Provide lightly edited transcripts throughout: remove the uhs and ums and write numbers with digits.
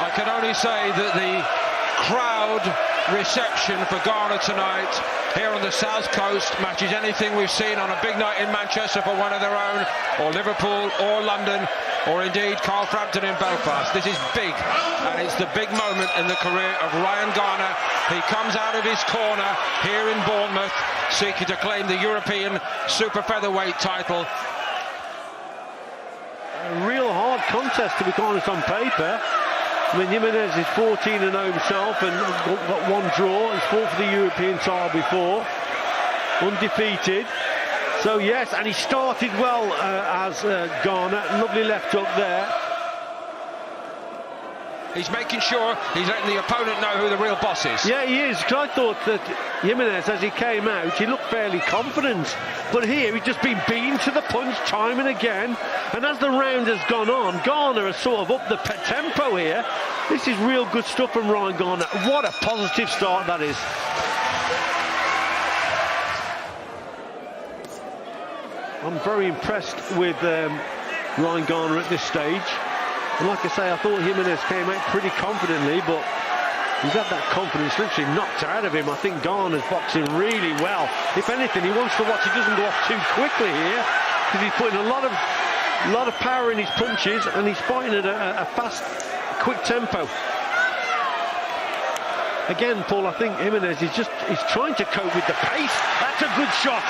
I can only say that the crowd reception for Garner tonight here on the South Coast matches anything we've seen on a big night in Manchester for one of their own, or Liverpool, or London, or indeed Southampton in Belfast. This is big, and it's the big moment in the career of Ryan Garner. He comes out of his corner here in Bournemouth, seeking to claim the European Super Featherweight title. A real hard contest, to be honest, on paper. I mean, Jimenez is 14-0 himself and got one draw. He's fought for the European title before, undefeated. So yes, and he started well as Garner. Lovely left hook there. He's making sure he's letting the opponent know who the real boss is. Yeah, he is, because I thought that Jimenez, as he came out, he looked fairly confident. But here, he's just been beaten to the punch time and again. And as the round has gone on, Garner has sort of upped the tempo here. This is real good stuff from Ryan Garner. What a positive start that is. I'm very impressed with Ryan Garner at this stage. And like I say, I thought Jimenez came out pretty confidently, but he's had that confidence literally knocked out of him. I think Garner's boxing really well. If anything, he wants to watch he doesn't go off too quickly here, because he's putting a lot of power in his punches, and he's fighting at a fast, quick tempo. Again, Paul, I think Jimenez is he's trying to cope with the pace. That's a good shot.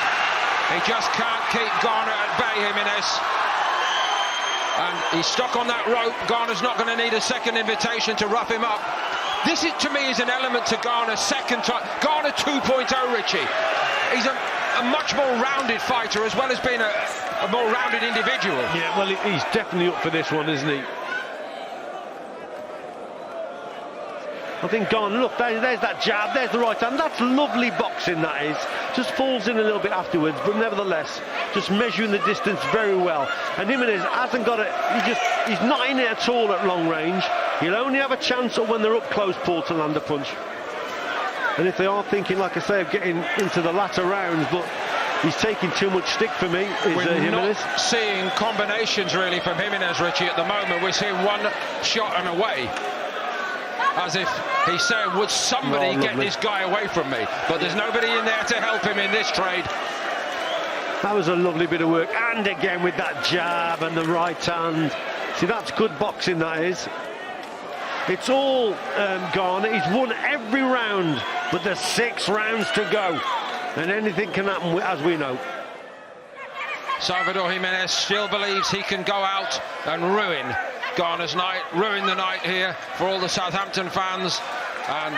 He just can't keep Garner at bay, Jimenez. And he's stuck on that rope. Garner's not going to need a second invitation to rough him up. This, to me, is an element to Garner's second time. Garner 2.0, Richie. He's a much more rounded fighter, as well as being a more rounded individual. Yeah, well, he's definitely up for this one, isn't he? I think Garner, look, there's that jab, there's the right hand. That's lovely boxing, that is. Just falls in a little bit afterwards, but nevertheless, just measuring the distance very well. And Jimenez hasn't got it, he's not in it at all at long range. He'll only have a chance when they're up close, Paul, to land a punch. And if they are thinking, like I say, of getting into the latter rounds, but he's taking too much stick for me, We're Jimenez. not seeing combinations really from Jimenez, Richie, at the moment. We're seeing one shot and away. As if he's saying, would somebody get this guy away from me? But there's nobody in there to help him in this trade. That was a lovely bit of work, and again with that jab and the right hand. See, that's good boxing, that is. It's all Garner. He's won every round, but there's 6 rounds to go, and anything can happen, as we know. Salvador Jimenez still believes he can go out and ruin Garner's night, ruin the night here for all the Southampton fans, and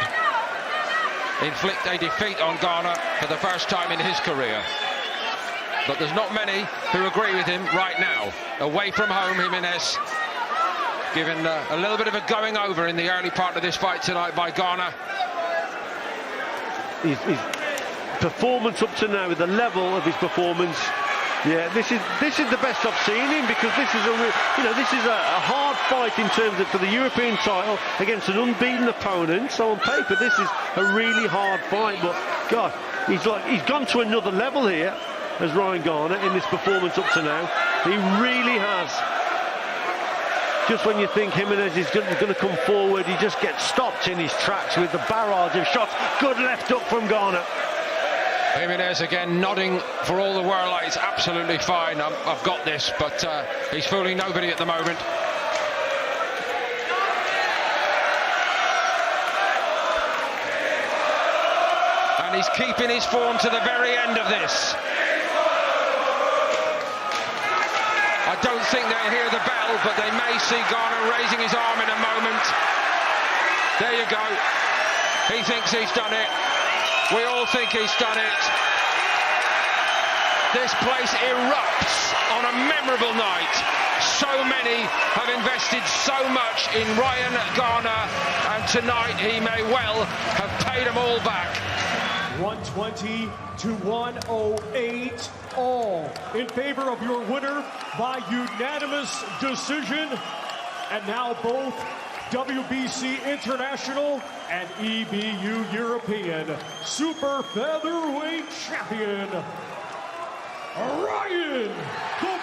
inflict a defeat on Garner for the first time in his career. But there's not many who agree with him right now. Away from home, Jimenez given a little bit of a going over in the early part of this fight tonight by Garner. His performance up to now, the level of his performance, yeah, this is the best I've seen him, because this is a hard fight in terms of for the European title against an unbeaten opponent. So on paper, this is a really hard fight. But God, he's gone to another level here as Ryan Garner in this performance up to now. He really has. Just when you think Jimenez is going to come forward, he just gets stopped in his tracks with the barrage of shots. Good left hook from Garner. Jimenez again nodding for all the world like it's absolutely fine. I've got this, but he's fooling nobody at the moment. And he's keeping his form to the very end of this. I don't think they'll hear the bell, but they may see Garner raising his arm in a moment. There you go. He thinks he's done it. We all think he's done it. This place erupts on a memorable night. So many have invested so much in Ryan Garner, and tonight he may well have paid them all back. 120 to 108, all in favor of your winner by unanimous decision. And now both WBC International and EBU European Super Featherweight Champion, Ryan the